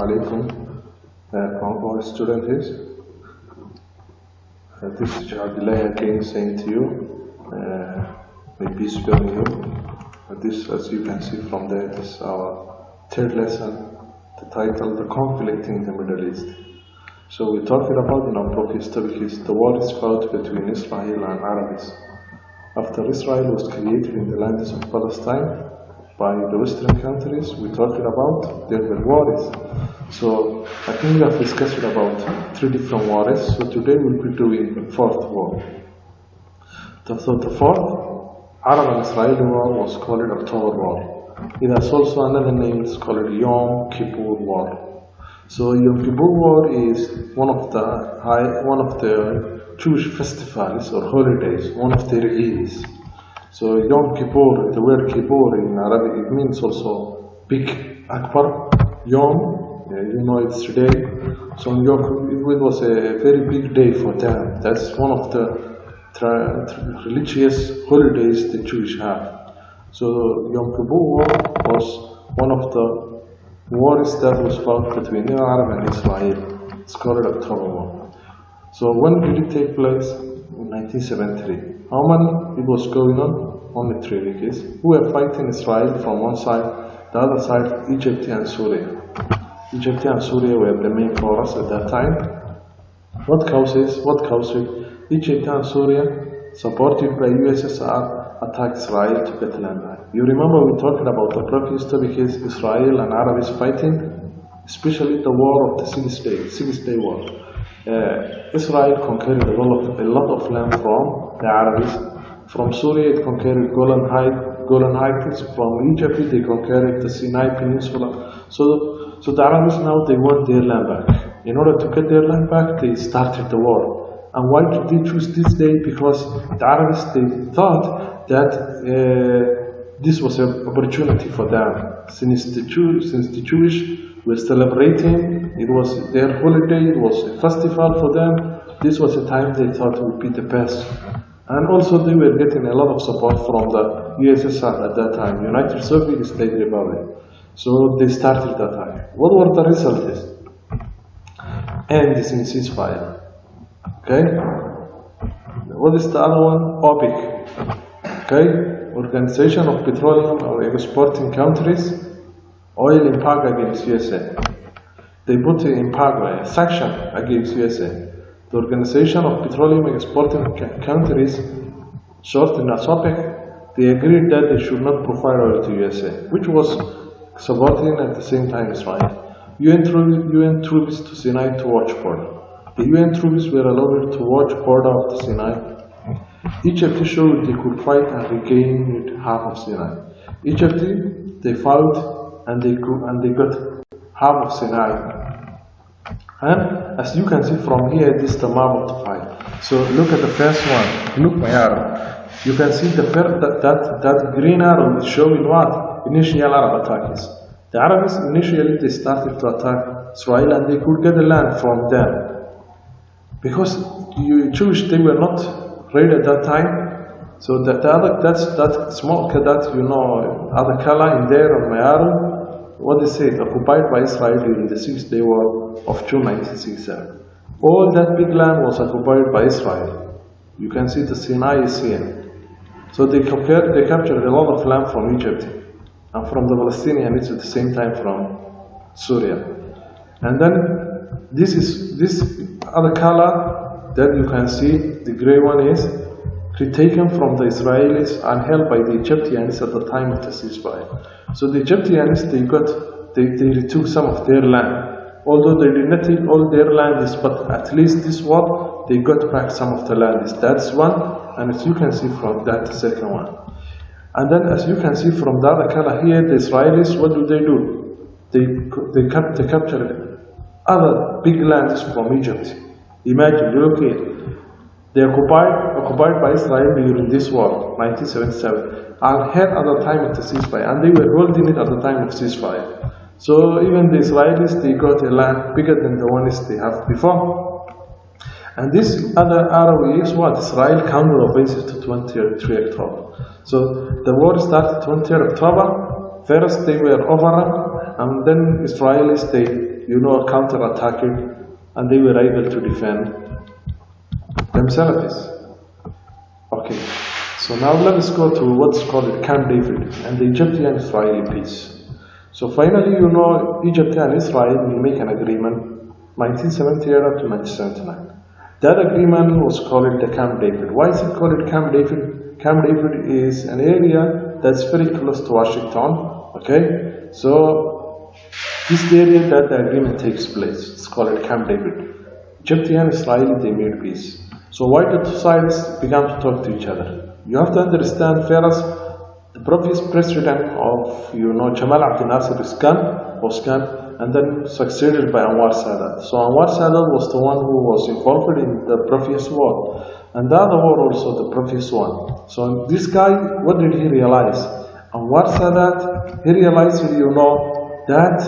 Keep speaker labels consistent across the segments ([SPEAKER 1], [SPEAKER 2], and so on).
[SPEAKER 1] alaikum. From our student is this is Abdullah again saying to you, may peace be on you. This, as you can see from there, is our third lesson, the title, The Conflict in the Middle East. So we're talking about in our previous topic is the war is fought between Israel and Arabs. After Israel was created in the lands of Palestine by the Western countries, we're talking about there were wars. So I think we have discussed about 3 different wars. So today we'll be doing the 4th war. The 4th Arab and Israeli war was called October War. It has also another name, it's called Yom Kippur War. So Yom Kippur War is one of the Jewish festivals or holidays, one of their Eids. So Yom Kippur, the word Kippur in Arabic, it means also big Akbar. Yom, you know it's today. So it was a very big day for them. That's one of the religious holidays the Jewish have. So Yom Kippur War was one of the wars that was fought between Arab and Israel. It's called October War. So when did it take place? In 1973. How many? It was going on? Only 3 weeks. We were fighting Israel from one side, the other side Egypt and Syria. Egypt and Syria were the main force at that time. What caused it? Egypt and Syria, supported by USSR, attacked Israel to get land back. You remember we talked about the previous topic is Israel and Arabs fighting, especially the war of the Six Day War. Israel conquered a lot of land from the Arabs. From Syria it conquered Golan Heights. From Egypt they conquered the Sinai Peninsula. So the Arabs now they want their land back. In order to get their land back, they started the war. And why did they choose this day? Because the Arabs they thought that this was an opportunity for them. Since the Jewish were celebrating, it was their holiday, it was a festival for them. This was a time they thought would be the best. And also they were getting a lot of support from the USSR at that time, United Soviet State Republic. So they started that time. What were the results? And this in ceasefire. Okay? What is the other one? OPEC. Okay? Organization of Petroleum or Exporting Countries, oil embargo against USA. They put an embargo, a sanction against USA. The Organization of Petroleum Exporting Countries, shortened as OPEC, they agreed that they should not provide oil to USA, which was supporting at the same time Israel. UN troops to Sinai to watch border. The UN troops were allowed to watch border of the Sinai. Egypt showed they could fight and regain half of Sinai. Egypt, they fought and they got half of Sinai. And as you can see from here, this is the map of the fight. So look at the first one. Look my arrow. You can see that green arrow is showing what? Initial Arab attack is. The Arabs initially they started to attack Israel and they could get the land from them. Because the Jewish they were not ready at that time. So that small that you know other color in there on my arrow. What they say, occupied by Israel during the 6th Day War of June 1967. All that big land was occupied by Israel. You can see the Sinai is here. So they captured a lot of land from Egypt and from the Palestinians at the same time from Syria. And then this other color that you can see, the gray one is retaken from the Israelis and held by the Egyptians at the time of the ceasefire. So the Egyptians they retook some of their land. Although they did not take all their land, but at least this war they got back some of the land. That's one, and as you can see from that the second one. And then as you can see from the other color here, the Israelis, what do? They captured other big lands from Egypt. Imagine, look here. They occupied by Israel during this war, 1977, and had at the time of the ceasefire, and they were holding it at the time of ceasefire. So even the Israelis, they got a land bigger than the ones they have before. And this other arrow is what? Israel counter-offensive to 23 October. So the war started 20 October. First they were overrun, and then Israelis, they counter-attacked, and they were able to defend themselves. Okay, so now let us go to what's called Camp David and the Egyptian-Israeli peace. So finally, Egypt and Israel will make an agreement 1978 up to 1979. That agreement was called the Camp David. Why is it called Camp David? Camp David is an area that's very close to Washington. Okay, so this area that the agreement takes place, it's called Camp David. Egypt and Israel, they made peace. So why the two sides began to talk to each other? You have to understand first, the previous president of Jamal Abdel Nasser was gone, and then succeeded by Anwar Sadat. So Anwar Sadat was the one who was involved in the previous war, and the other war also the previous one. So this guy, what did he realize? Anwar Sadat, he realized that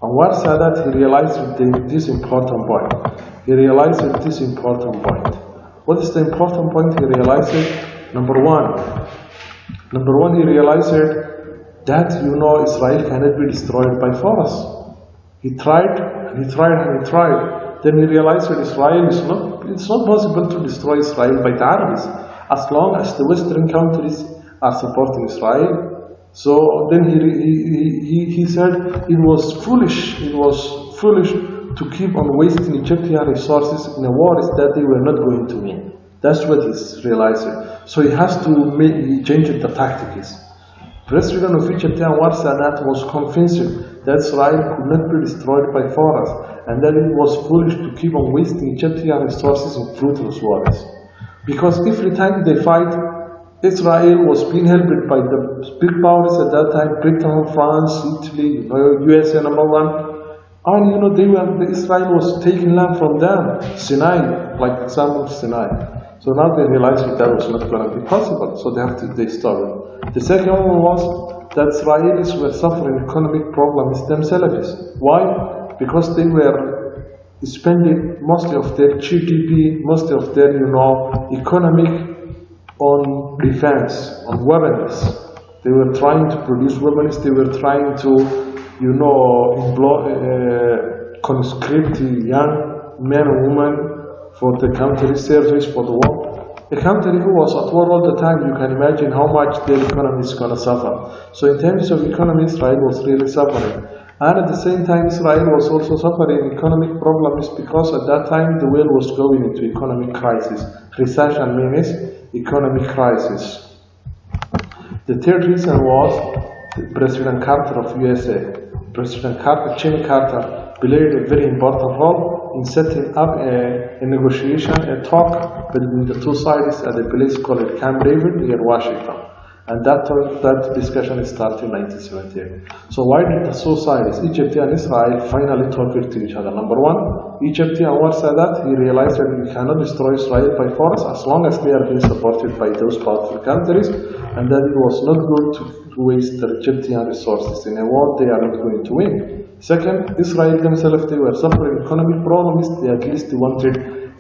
[SPEAKER 1] Anwar Sadat, he realized this important point. What is the important point he realized? Number one, he realized that Israel cannot be destroyed by force. He tried. Then he realized that it's not possible to destroy Israel by the Arabs as long as the Western countries are supporting Israel. So then he said it was foolish to keep on wasting Egyptian resources in a war that they were not going to win. That's what he's realizing. So he has to change the tactics. President of Egypt Anwar Sadat was convinced that Israel could not be destroyed by force, and that it was foolish to keep on wasting Egyptian resources in fruitless wars. Because every time they fight, Israel was being helped by the big powers at that time, Britain, France, Italy, USA #1. And Israel was taking land from them, Sinai, like example Sinai. So now they realized that was not going to be possible, so they stopped. The second one was that Israelis were suffering economic problems themselves. Why? Because they were spending mostly of their GDP, most of their economic on defense, on weapons. They were trying to produce weapons. They were trying to conscript young men and women for the country service, for the war. A country who was at war all the time, you can imagine how much their economy is going to suffer. So in terms of economy, Israel was really suffering. And at the same time, Israel was also suffering economic problems because at that time the world was going into economic crisis. Recession means economic crisis. The third reason was President Carter of USA. President Carter, Jimmy Carter, played a very important role in setting up a negotiation, a talk between the two sides at a place called Camp David near Washington. And that discussion started in 1978. So why did the two sides, Egypt and Israel, finally talk to each other? Number one, Egypt Anwar Sadat, he realized that we cannot destroy Israel by force as long as they are being supported by those powerful countries, and that it was not good to waste the Egyptian resources in a war they are not going to win. Second, Israel themselves, they were suffering economic problems. They at least wanted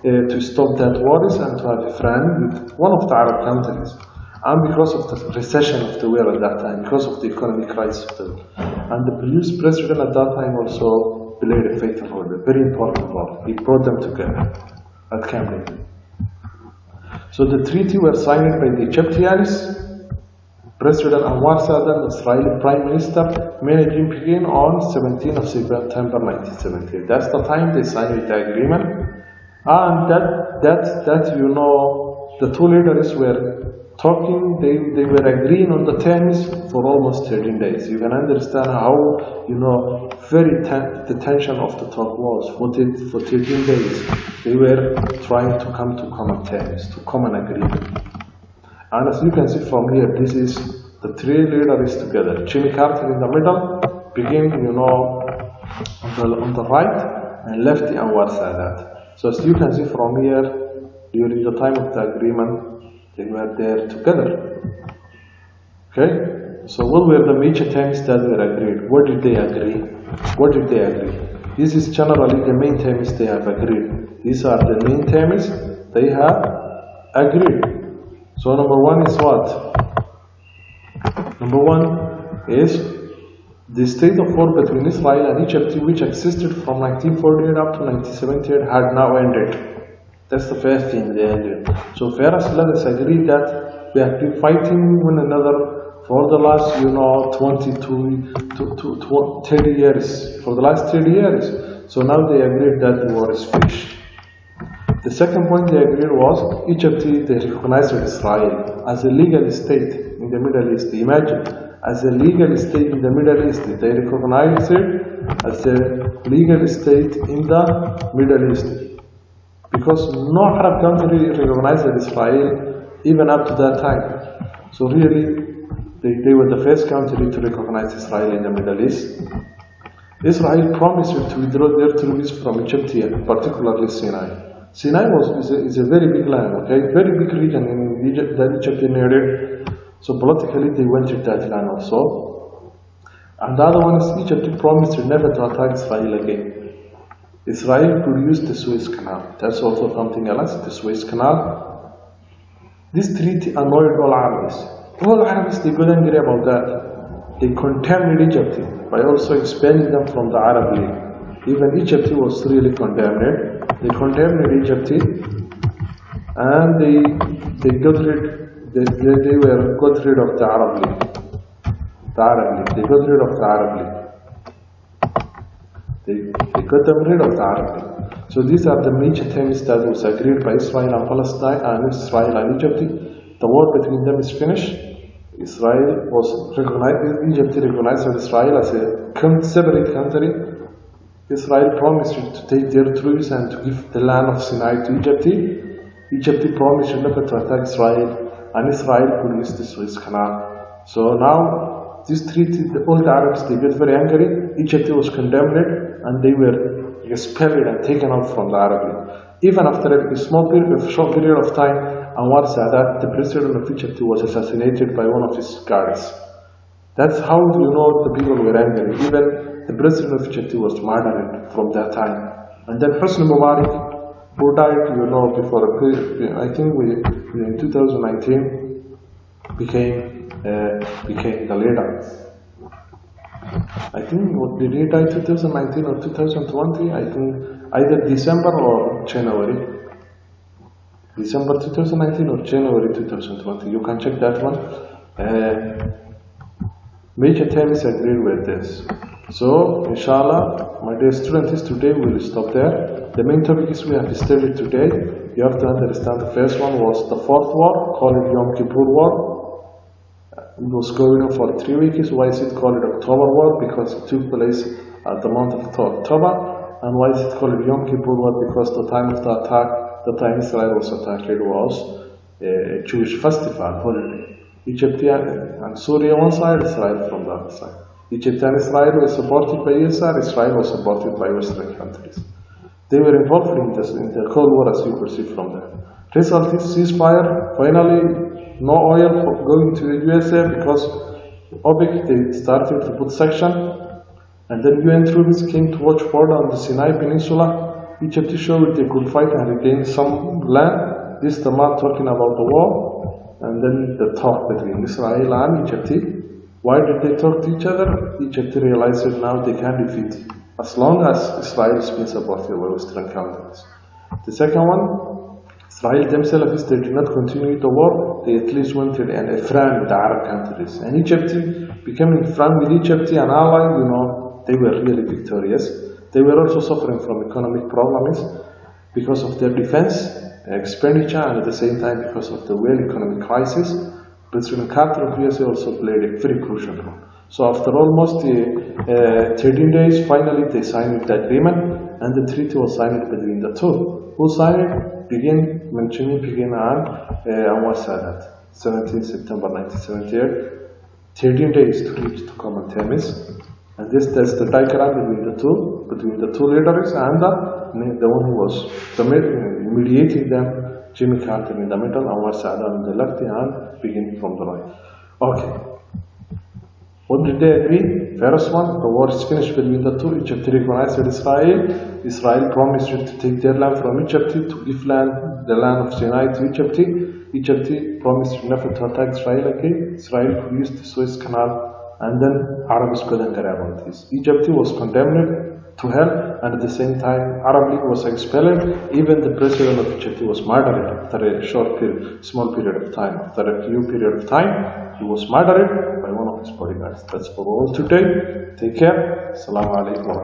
[SPEAKER 1] to stop that wars and to have a friend with one of the Arab countries. And because of the recession of the world at that time, because of the economic crisis of the world. And the previous president at that time also played a fatal role, a very important role. He brought them together at Camp David. So the treaty was signed by the Egyptians, President Anwar Sadat, Israeli Prime Minister, managing began on 17th of September 1970. That's the time they signed the agreement. And the two leaders were talking, they were agreeing on the terms for almost 13 days. You can understand how, very the tension of the talk was. For 13 days, they were trying to come to common terms, to common agreement. And as you can see from here, this is the three leaders together. Jimmy Carter in the middle, begin, on the right, and left Anwar Sadat. So as you can see from here, during the time of the agreement, they were there together. Okay? So what were the major terms that were agreed? What did they agree? What did they agree? This is generally the main terms they have agreed. These are the main terms they have agreed. So number one is what? Number one, is the state of war between Israel and Egypt, which existed from 1948 up to 1978, had now ended. That's the first thing they ended. So first, let us agree that we have been fighting one another for the last, 30 years. For the last 30 years. So now they agreed that the war is finished. The second point they agreed was Egypt, they recognized Israel as a legal state in the Middle East. Imagine, as a legal state in the Middle East, they recognized it as a legal state in the Middle East. Because no Arab country recognized Israel even up to that time. So really, they were the first country to recognize Israel in the Middle East. Israel promised to withdraw their troops from Egypt, particularly Sinai. Sinai is a very big land, okay, very big region in Egypt that Egypt inherited. So politically they wanted that land also. And the other one is Egypt promised never to attack Israel again. Israel could use the Suez Canal. That's also something else, the Suez Canal. This treaty annoyed all Arabs. All Arabs, they got angry about that. They condemned Egypt by also expelling them from the Arab League. Even Egypt was really condemned. They condemned Egypt, and they got rid of the Arab League. They got rid of the Arab League. They got them rid of the Arab League. So these are the major terms that was agreed by Israel and Palestine, and Israel and Egypt. The war between them is finished. Israel was recognized. Egypt recognized Israel as a separate country. Israel promised to take their troops and to give the land of Sinai to Egypt. Egypt promised never to attack Israel, and Israel could use the Suez Canal. So now, this treaty, all the Arabs, they got very angry. Egypt was condemned, and they were expelled and taken out from the Arab League. Even after a short period of time, Anwar Sadat, the president of Egypt, was assassinated by one of his guards. That's how the people were angry. Even the president of Egypt was murdered from that time. And then Hosni Mubarak, who died, before I think in 2019, became the leader. I think, did he die 2019 or 2020? I think either December or January. December 2019 or January 2020. You can check that one. Major terms agreed with this. So, inshallah, my dear students, today we will stop there. The main topics we have studied today, you have to understand the first one was the fourth war, called Yom Kippur War. It was going on for 3 weeks. Why is it called October War? Because it took place at the month of October. And why is it called Yom Kippur War? Because the time of the attack, the time Israel was attacked, was a Jewish festival holiday. Egypt and Syria one side, Israel from the other side. Egypt and Israel were supported by Israel was supported by Western countries. They were involved in the Cold War, as you could see from there. Result is ceasefire. Finally, no oil going to the USA because OPEC, they started to put sanction, and then UN troops came to watch border on the Sinai Peninsula. Egypt showed they could fight and regain some land. This is the man talking about the war, and then the talk between Israel and Egypt. Why did they talk to each other? Egypt realized that now they can defeat as long as Israel has been supported by Western countries. The second one, Israel themselves, they did not continue the war. They at least wanted a friend with the Arab countries. And Egypt, becoming friend with Egypt, an ally, they were really victorious. They were also suffering from economic problems because of their defense expenditure, and at the same time because of the world economic crisis. President Carter of USA also played a very crucial role. So after almost 13 days, finally they signed the agreement, and the treaty was signed between the two. Who signed it? Begin and Anwar Sadat, 17 September 1978. 13 days to reach the common terms. And that's the diagram between the two leaders, and the one who was mediating them, Jimmy Carter in the middle, Anwar Sadat on the left, and beginning from the right. Okay. What did they agree? First one, the war is finished between the two. Egypt recognized Israel. Israel promised to take their land from Egypt, to give the land of Sinai to Egypt. Egypt promised never to attack Israel again. Israel could use the Suez Canal and then Arabs couldn't get about this. Egypt was condemned to hell, and at the same time, Arab League was expelled. Even the president of Egypt was murdered after a small period of time. After a few period of time, he was murdered by one of his bodyguards. That's for all today. Take care. Assalamu alaikum.